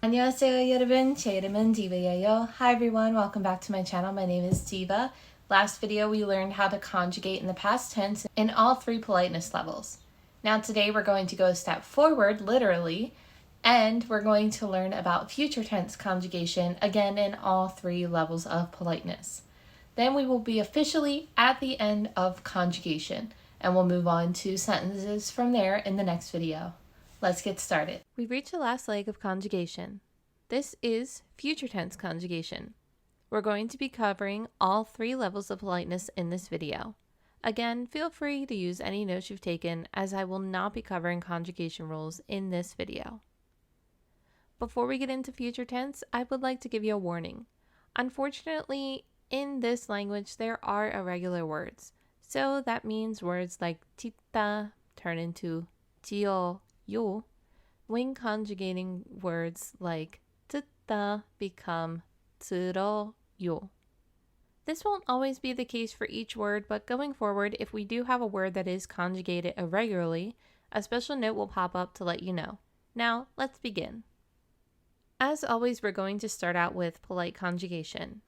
안녕하세요 여러분, 제 이름은 Diva예요. Hi everyone, welcome back to my channel. My name is Diva. Last video we learned how to conjugate in the past tense in all three politeness levels. Now today we're going to go a step forward, literally, and we're going to learn about future tense conjugation, again in all three levels of politeness. Then we will be officially at the end of conjugation, and we'll move on to sentences from there in the next video. Let's get started. We've reached the last leg of conjugation. This is future tense conjugation. We're going to be covering all three levels of politeness in this video. Again, feel free to use any notes you've taken, as I will not be covering conjugation rules in this video. Before we get into future tense, I would like to give you a warning. Unfortunately, in this language, there are irregular words. So that means words like tita turn into tio, yo, when conjugating words like 듣다 become 들어요. This won't always be the case for each word, but going forward, if we do have a word that is conjugated irregularly, a special note will pop up to let you know. Now, let's begin. As always, we're going to start out with polite conjugation.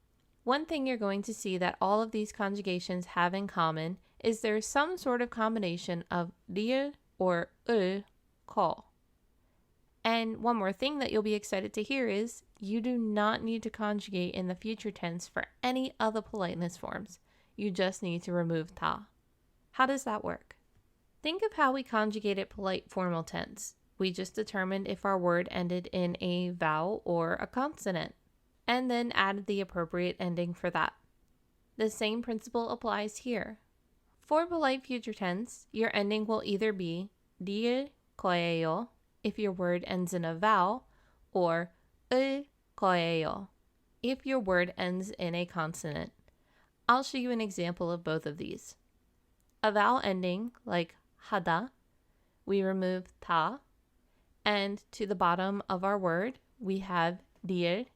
One thing you're going to see that all of these conjugations have in common is there's some sort of combination of 리을 or 을 call. And one more thing that you'll be excited to hear is you do not need to conjugate in the future tense for any other politeness forms. You just need to remove ta. How does that work? Think of how we conjugated polite formal tense. We just determined if our word ended in a vowel or a consonant, and then added the appropriate ending for that. The same principle applies here. For polite future tense, your ending will either be 리을 거예요 if your word ends in a vowel, or 을 거예요 if your word ends in a consonant. I'll show you an example of both of these. A vowel ending, like 하다, we remove 타, and to the bottom of our word, we have 리을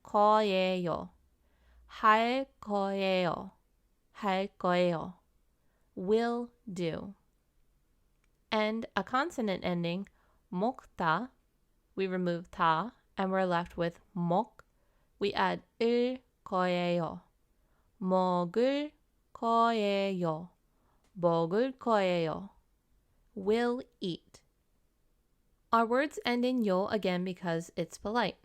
거예요, 할 거예요, 할 거예요, will do. And a consonant ending, 먹다, we remove 타, and we're left with 먹. We add 을 거예요, 먹을 거예요, 먹을 거예요, will eat. Our words end in 요 again because it's polite.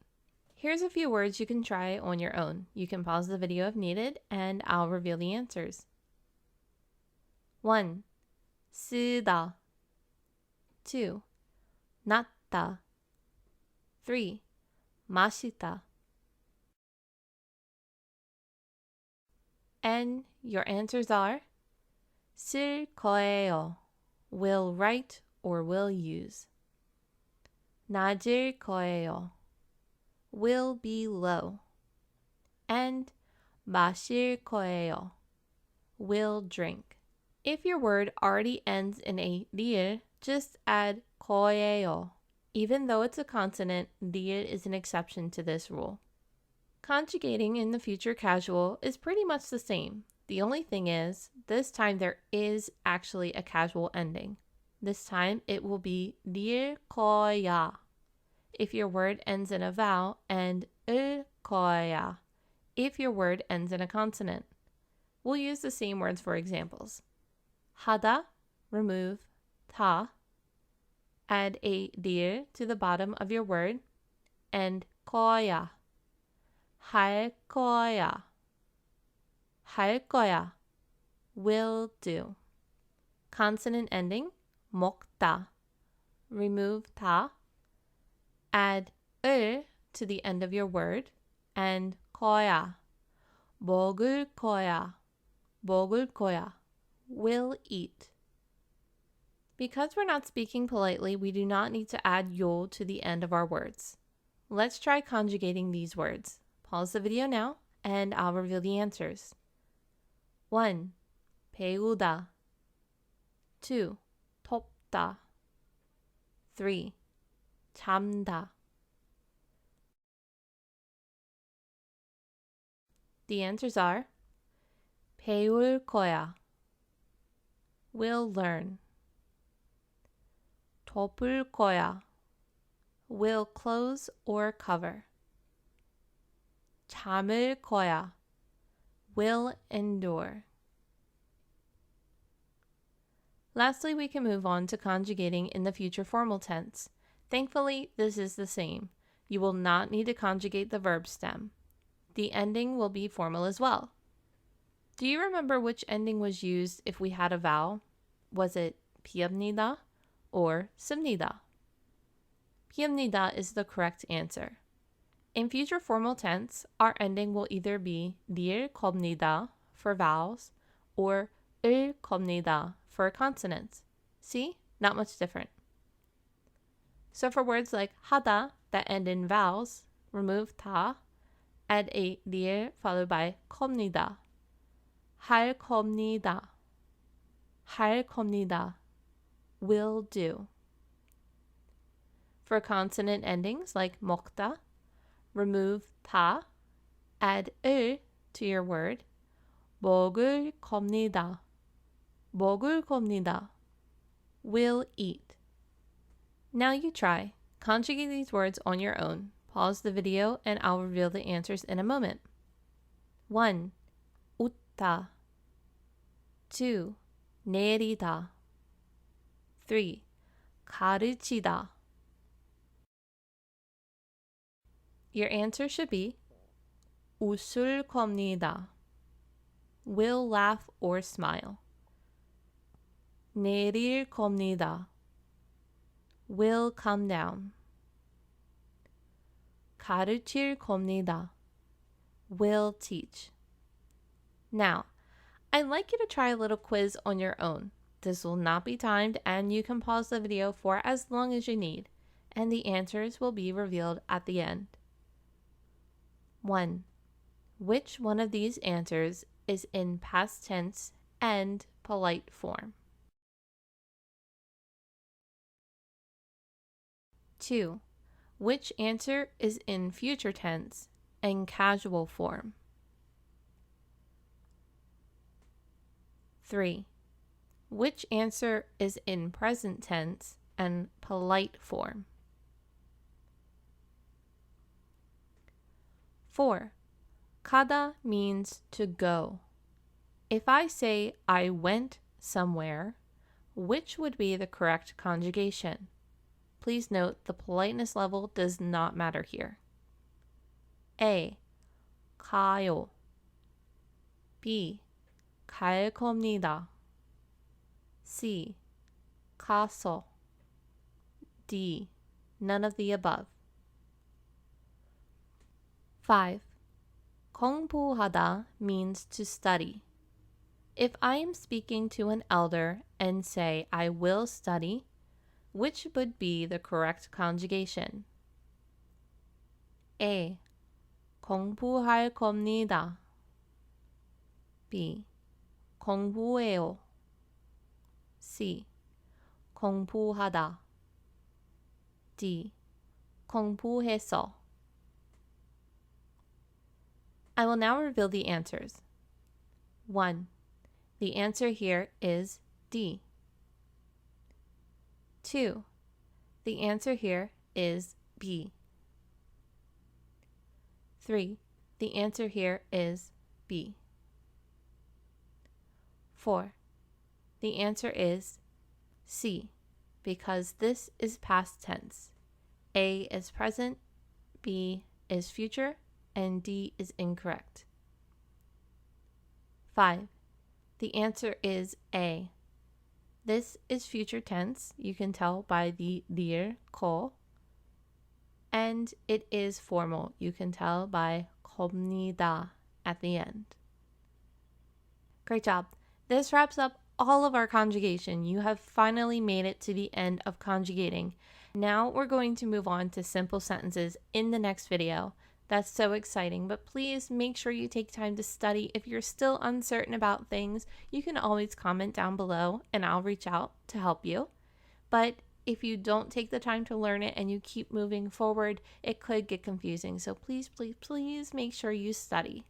Here's a few words you can try on your own. You can pause the video if needed, and I'll reveal the answers. 1. 쓰다. 2. 낫다. 3. 마시다. And your answers are 쓸 거예요, will write or will use. 낮을 거예요, will be low. And 마실 거예요, will drink. If your word already ends in a 리을, just add 거예요. Even though it's a consonant, 리을 is an exception to this rule. Conjugating in the future casual is pretty much the same. The only thing is, this time there is actually a casual ending. This time it will be 리을 거야 if your word ends in a vowel, and 을 거야 if your word ends in a consonant. We'll use the same words for examples. 하다, remove 타, add a 리을 to the bottom of your word, and 거야, 할 거야, 할 거야, will do. Consonant ending, 먹다, remove 타, add 을 to the end of your word, and 거야, 먹을 거야, 먹을 거야, will eat. Because we're not speaking politely, we do not need to add 요 to the end of our words. Let's try conjugating these words. Pause the video now, and I'll reveal the answers. 1. 배우다. 2. 덮다. 3. 잠다. The answers are 배울 거야, will learn. 덮을 거야, will close or cover. 잠을 거야, will endure. Lastly, we can move on to conjugating in the future formal tense. Thankfully, this is the same. You will not need to conjugate the verb stem. The ending will be formal as well. Do you remember which ending was used if we had a vowel? Was it 피합니다 or 씁니다? 피합니다 is the correct answer. In future formal tense, our ending will either be 릴 겁니다 for vowels or 을 겁니다 for consonants. See? Not much different. So for words like 하다 that end in vowels, remove 다, add a 릴 followed by 겁니다. 할 겁니다. 할 겁니다. Will do. For consonant endings like 먹다, remove 다, add 을 to your word. 먹을 겁니다. 먹을 겁니다. Will eat. Now you try. Conjugate these words on your own. Pause the video and I'll reveal the answers in a moment. 1. 웃다. 2. 내리다. 3. 가르치다. Your answer should be 웃을 겁니다. Will laugh or smile. 내릴 겁니다. Will come down. 가르칠 겁니다. Will teach. Now, I'd like you to try a little quiz on your own. This will not be timed and you can pause the video for as long as you need, and the answers will be revealed at the end. 1. Which one of these answers is in past tense and polite form? 2. Which answer is in future tense and casual form? 3. Which answer is in present tense and polite form? 4. 가다 means to go. If I say I went somewhere, which would be the correct conjugation? Please note the politeness level does not matter here. A. 가요. B. 갈 겁니다. C. 가서. D. None of the above. 5. 공부하다 means to study. If I am speaking to an elder and say I will study, which would be the correct conjugation? A. 공부할 겁니다. B. 공부해요. C. 공부하다. D. 공부해서. I will now reveal the answers. 1. The answer here is D. 2. The answer here is B. 3. The answer here is B. 4. The answer is C, because this is past tense. A is present, B is future, and D is incorrect. 5. The answer is A. This is future tense. You can tell by the 릴, 거. And it is formal. You can tell by 겁니다 at the end. Great job. This wraps up all of our conjugation. You have finally made it to the end of conjugating. Now we're going to move on to simple sentences in the next video. That's so exciting, but please make sure you take time to study. If you're still uncertain about things, you can always comment down below and I'll reach out to help you. But if you don't take the time to learn it and you keep moving forward, it could get confusing. So please, please, please make sure you study.